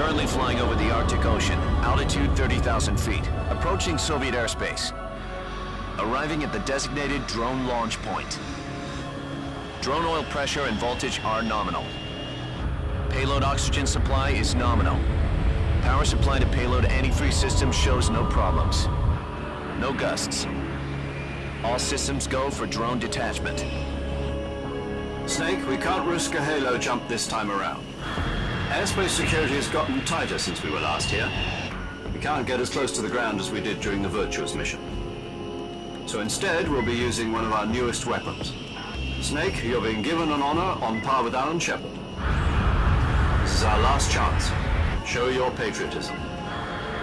Currently flying over the Arctic Ocean, altitude 30,000 feet, approaching Soviet airspace. Arriving at the designated drone launch point. Drone oil pressure and voltage are nominal. Payload oxygen supply is nominal. Power supply to payload antifreeze system shows no problems. No gusts. All systems go for drone detachment. Snake, we can't risk a halo jump this time around. Airspace security has gotten tighter since we were last here. We can't get as close to the ground as we did during the Virtuous mission. So instead, we'll be using one of our newest weapons. Snake, you're being given an honor on par with Alan Shepard. This is our last chance. Show your patriotism.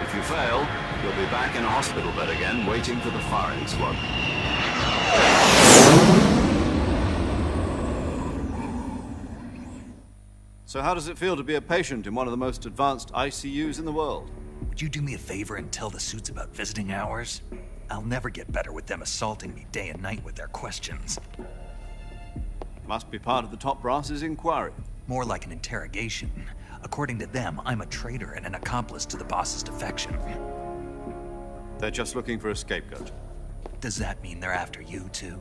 If you fail, you'll be back in a hospital bed again, waiting for the firing squad. So how does it feel to be a patient in one of the most advanced ICUs in the world? Would you do me a favor and tell the suits about visiting hours? I'll never get better with them assaulting me day and night with their questions. Must be part of the top brass's inquiry. More like an interrogation. According to them, I'm a traitor and an accomplice to the boss's defection. They're just looking for a scapegoat. Does that mean they're after you, too?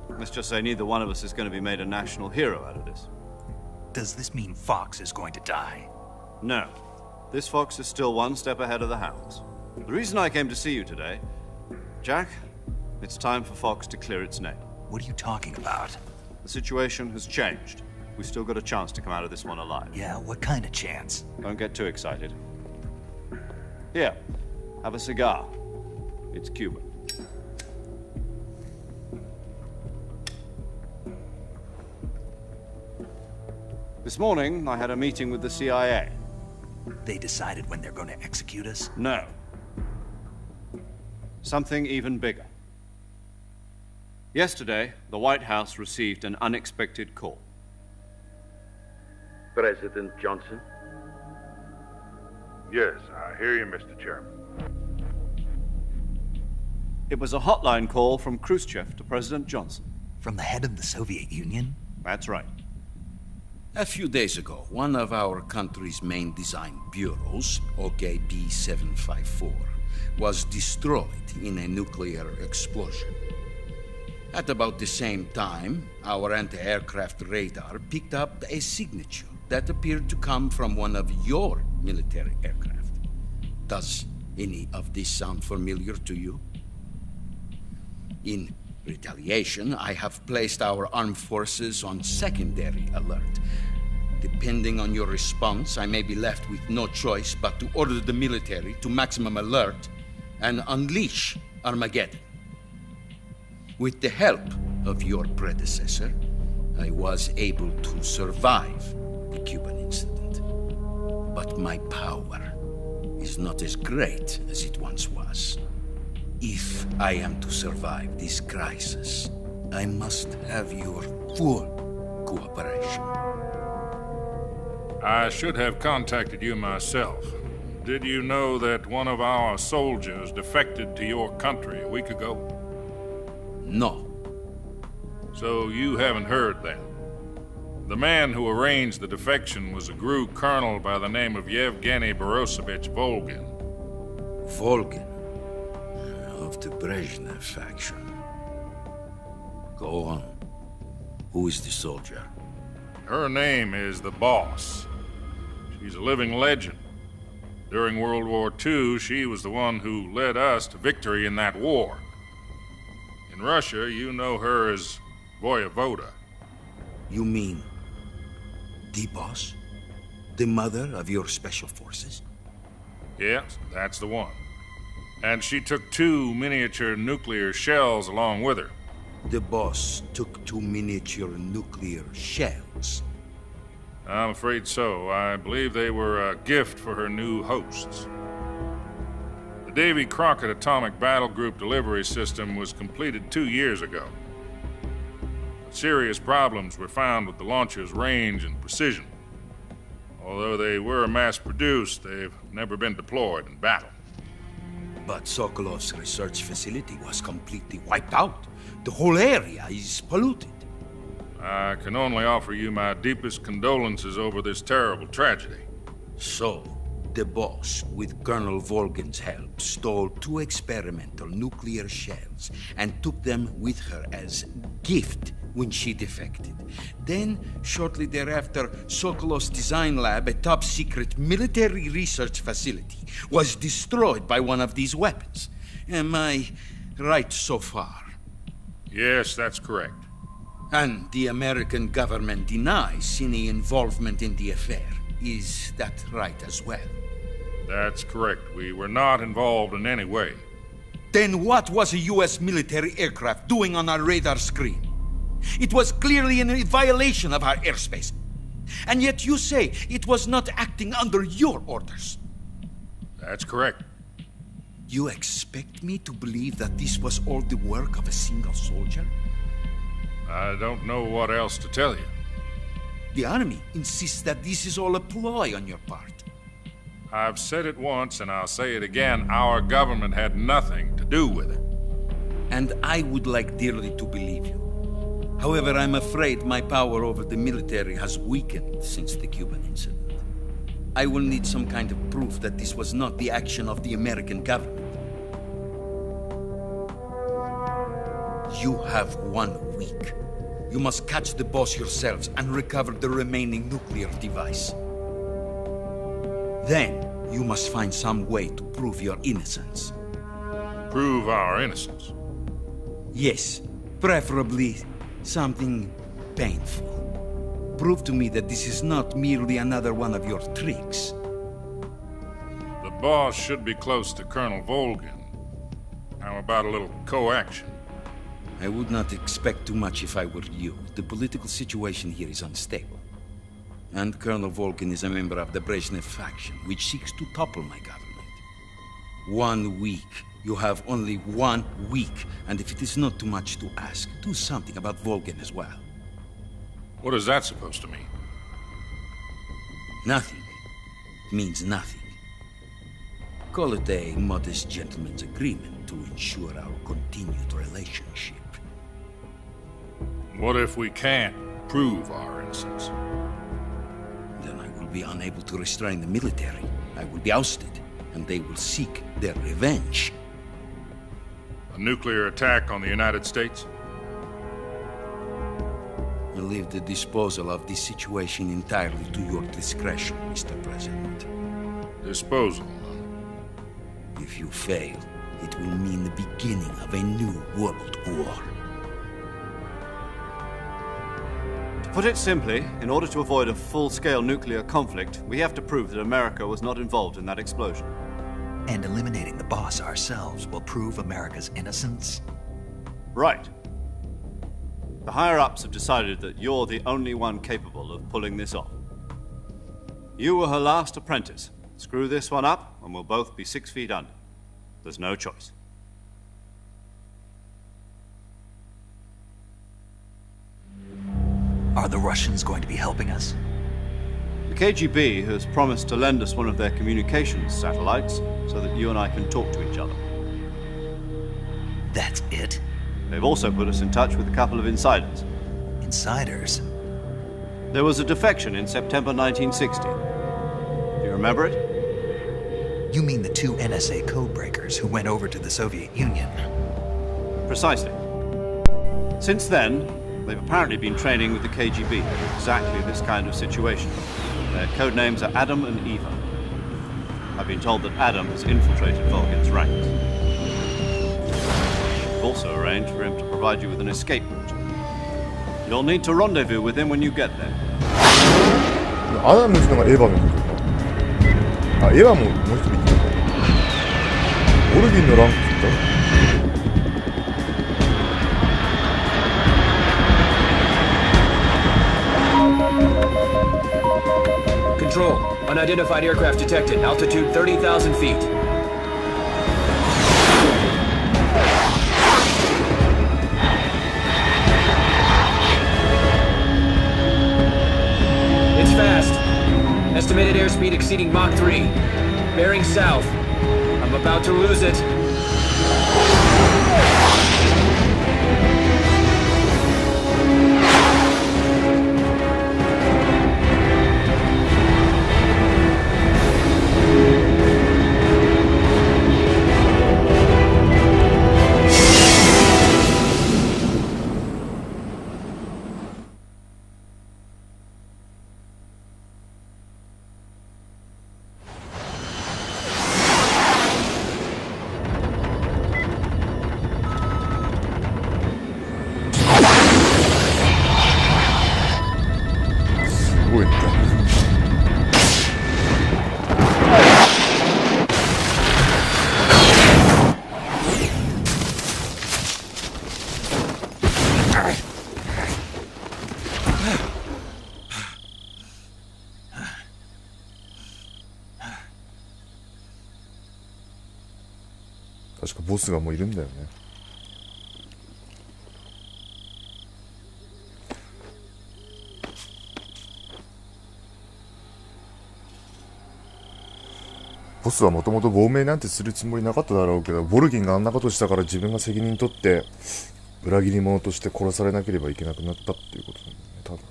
Let's just say neither one of us is going to be made a national hero out of this. Does this mean Fox is going to die? No. This fox is still one step ahead of the hounds. The reason I came to see you today... Jack, it's time for Fox to clear its name. What are you talking about? The situation has changed. We've still got a chance to come out of this one alive. Yeah, what kind of chance? Don't get too excited. Here, have a cigar. It's Cuban. This morning, I had a meeting with the CIA. They decided when they're going to execute us? No. Something even bigger. Yesterday, the White House received an unexpected call. President Johnson? Yes, I hear you, Mr. Chairman. It was a hotline call from Khrushchev to President Johnson. From the head of the Soviet Union? That's right. A few days ago, one of our country's main design bureaus, OKB 754, was destroyed in a nuclear explosion. At about the same time, our anti-aircraft radar picked up a signature that appeared to come from one of your military aircraft. Does any of this sound familiar to you? In retaliation, I have placed our armed forces on secondary alert. Depending on your response, I may be left with no choice but to order the military to maximum alert and unleash Armageddon. With the help of your predecessor, I was able to survive the Cuban incident. But my power is not as great as it once was. If I am to survive this crisis, I must have your full cooperation. I should have contacted you myself. Did you know that one of our soldiers defected to your country a week ago? No. So you haven't heard then. The man who arranged the defection was a GRU colonel by the name of Yevgeny Borosovich Volgin. Volgin, of the Brezhnev faction. Go on. Who is the soldier? Her name is the Boss. She's a living legend. During World War II, she was the one who led us to victory in that war. In Russia, you know her as Voyevoda. You mean the boss? The mother of your special forces? Yes, that's the one. And she took 2 miniature nuclear shells along with her. The boss took 2 miniature nuclear shells. I'm afraid so. I believe they were a gift for her new hosts. The Davy Crockett Atomic Battle Group delivery system was completed 2 years ago. Serious problems were found with the launcher's range and precision. Although they were mass-produced, they've never been deployed in battle. But Sokolov's research facility was completely wiped out. The whole area is polluted. I can only offer you my deepest condolences over this terrible tragedy. So, the boss, with Colonel Volgin's help, stole 2 experimental nuclear shells and took them with her as gift when she defected. Then, shortly thereafter, Sokolov's design lab, a top-secret military research facility, was destroyed by one of these weapons. Am I right so far? Yes, that's correct. And the American government denies any involvement in the affair. Is that right as well? That's correct. We were not involved in any way. Then what was a U.S. military aircraft doing on our radar screen? It was clearly in violation of our airspace. And yet you say it was not acting under your orders. That's correct. You expect me to believe that this was all the work of a single soldier? I don't know what else to tell you. The army insists that this is all a ploy on your part. I've said it once and I'll say it again. Our government had nothing to do with it. And I would like dearly to believe you. However, I'm afraid my power over the military has weakened since the Cuban incident. I will need some kind of proof that this was not the action of the American government. You have 1 week. You must catch the boss yourselves and recover the remaining nuclear device. Then, you must find some way to prove your innocence. Prove our innocence. Yes, preferably something painful. Prove to me that this is not merely another one of your tricks. The boss should be close to Colonel Volgin. How about a little coaction? I would not expect too much if I were you. The political situation here is unstable. And Colonel Volgin is a member of the Brezhnev faction, which seeks to topple my government. 1 week. You have only 1 week. And if it is not too much to ask, do something about Volgin as well. What is that supposed to mean? Nothing means nothing. Call it a modest gentleman's agreement to ensure our continued relationship. What if we can't prove our innocence? Then I will be unable to restrain the military. I will be ousted, and they will seek their revenge. A nuclear attack on the United States? I leave the disposal of this situation entirely to your discretion, Mr. President. Disposal. If you fail, it will mean the beginning of a new world war. To put it simply, in order to avoid a full-scale nuclear conflict, we have to prove that America was not involved in that explosion. And eliminating the boss ourselves will prove America's innocence? Right. The higher-ups have decided that you're the only one capable of pulling this off. You were her last apprentice. Screw this one up, and we'll both be 6 feet under. There's no choice. Are the Russians going to be helping us? The KGB has promised to lend us one of their communications satellites so that you and I can talk to each other. That's it? They've also put us in touch with a couple of insiders. Insiders? There was a defection in September 1960. Do you remember it? You mean the 2 NSA codebreakers who went over to the Soviet Union? Precisely. Since then, they've apparently been training with the KGB for exactly this kind of situation. Their code names are Adam and Eva. I've been told that Adam has infiltrated Volgin's ranks. We've also arranged for him to provide you with an escape route. You'll need to rendezvous with him when you get there. 아담 누스가 에바면 아 에바 뭐 수도 있죠. 모르겠노랑 진짜. Control. Unidentified aircraft detected. Altitude 30,000 feet. It's fast. Estimated airspeed exceeding Mach 3. Bearing south. I'm about to lose it. 確かボスがもういるんだよね。ボスはもともと亡命なんてするつもりなかっただろうけど、ボルギンがあんなことしたから自分が責任取って裏切り者として殺されなければいけなくなったっていうことなんだよね、多分ね。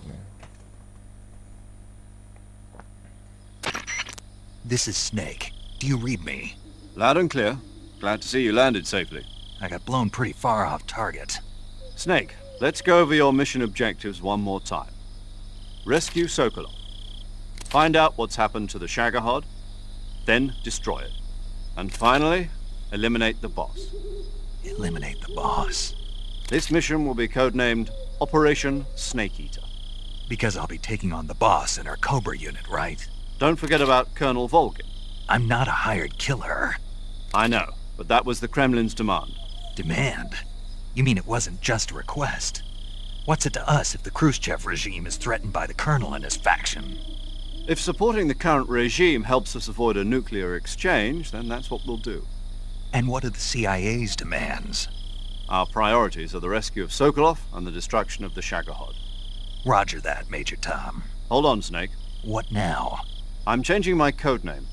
This is Snake. Do you read me? Loud and clear. Glad to see you landed safely. I got blown pretty far off target. Snake, let's go over your mission objectives one more time. Rescue Sokolov. Find out what's happened to the Shagohod, then destroy it. And finally, eliminate the boss. Eliminate the boss. This mission will be codenamed Operation Snake Eater. Because I'll be taking on the boss in our Cobra unit, right? Don't forget about Colonel Volgin. I'm not a hired killer. I know, but that was the Kremlin's demand. Demand? You mean it wasn't just a request? What's it to us if the Khrushchev regime is threatened by the Colonel and his faction? If supporting the current regime helps us avoid a nuclear exchange, then that's what we'll do. And what are the CIA's demands? Our priorities are the rescue of Sokolov and the destruction of the Shagohod. Roger that, Major Tom. Hold on, Snake. What now? I'm changing my codename.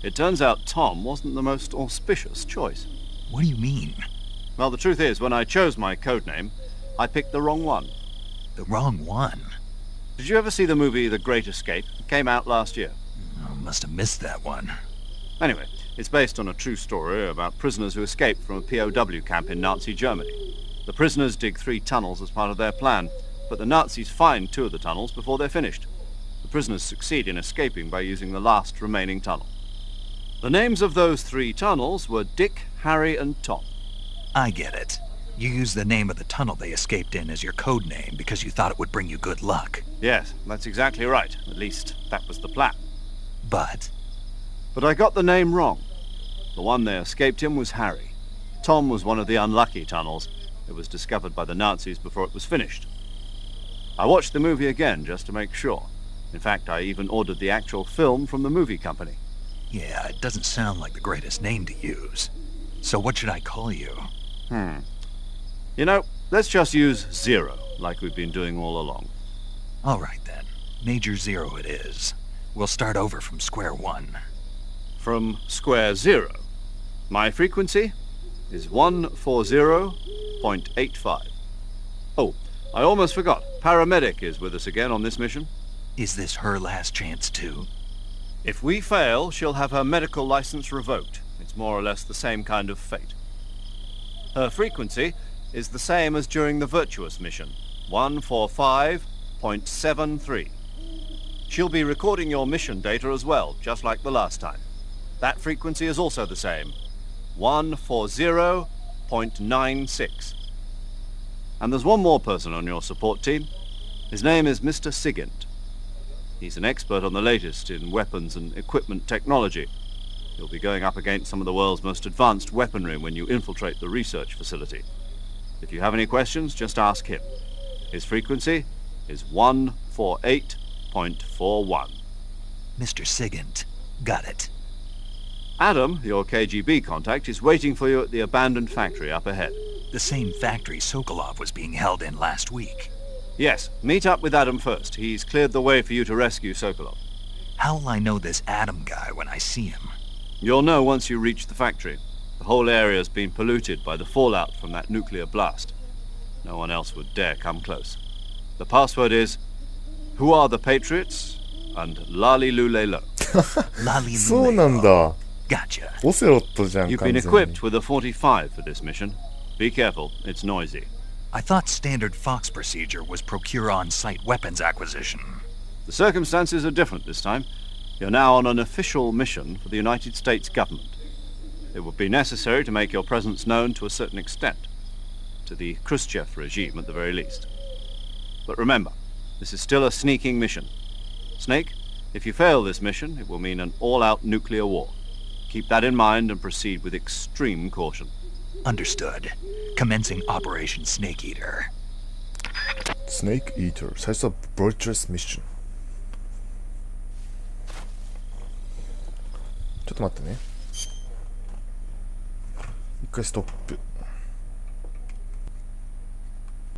It turns out Tom wasn't the most auspicious choice. What do you mean? Well, the truth is, when I chose my codename, I picked the wrong one. The wrong one? Did you ever see the movie The Great Escape? It came out last year. Oh, must have missed that one. Anyway, it's based on a true story about prisoners who escaped from a POW camp in Nazi Germany. The prisoners dig 3 tunnels as part of their plan, but the Nazis find 2 of the tunnels before they're finished. The prisoners succeed in escaping by using the last remaining tunnel. The names of those 3 tunnels were Dick, Harry, and Tom. I get it. You used the name of the tunnel they escaped in as your code name because you thought it would bring you good luck. Yes, that's exactly right. At least, that was the plan. But I got the name wrong. The one they escaped in was Harry. Tom was one of the unlucky tunnels. It was discovered by the Nazis before it was finished. I watched the movie again just to make sure. In fact, I even ordered the actual film from the movie company. yeah, it doesn't sound like the greatest name to use. So what should I call you? You know, let's just use Zero, like we've been doing all along. All right then. Major Zero it is. We'll start over from square one. From square zero. My frequency is 140.85. Oh, I almost forgot. Paramedic is with us again on this mission. Is this her last chance too? If we fail, she'll have her medical license revoked. It's more or less the same kind of fate. Her frequency is the same as during the Virtuous mission, 145.73. She'll be recording your mission data as well, just like the last time. That frequency is also the same, 140.96. And there's one more person on your support team. His name is Mr. Sigint. He's an expert on the latest in weapons and equipment technology. You'll be going up against some of the world's most advanced weaponry when you infiltrate the research facility. If you have any questions, just ask him. His frequency is 148.41. Mr. Sigint. Got it. Adam, your KGB contact, is waiting for you at the abandoned factory up ahead. The same factory Sokolov was being held in last week. Yes, meet up with Adam first. He's cleared the way for you to rescue Sokolov. How'll I know this Adam guy when I see him? You'll know once you reach the factory. The whole area's been polluted by the fallout from that nuclear blast. No one else would dare come close. The password is, Who are the Patriots? And Lali Lulelo. Lali そうなんだ。 Gotcha. オセロットじゃん、 You've 完 been 全に。 equipped with a 45 for this mission. Be careful, it's noisy. I thought standard Fox procedure was procure on-site weapons acquisition. The circumstances are different this time. You're now on an official mission for the United States government. It would be necessary to make your presence known to a certain extent. To the Khrushchev regime, at the very least. But remember, this is still a sneaking mission. Snake, if you fail this mission, it will mean an all-out nuclear war. Keep that in mind and proceed with extreme caution. Understood. Commencing Operation Snake Eater. Snake Eater 最初は Virtuous Mission ちょっと待ってね回ストップ。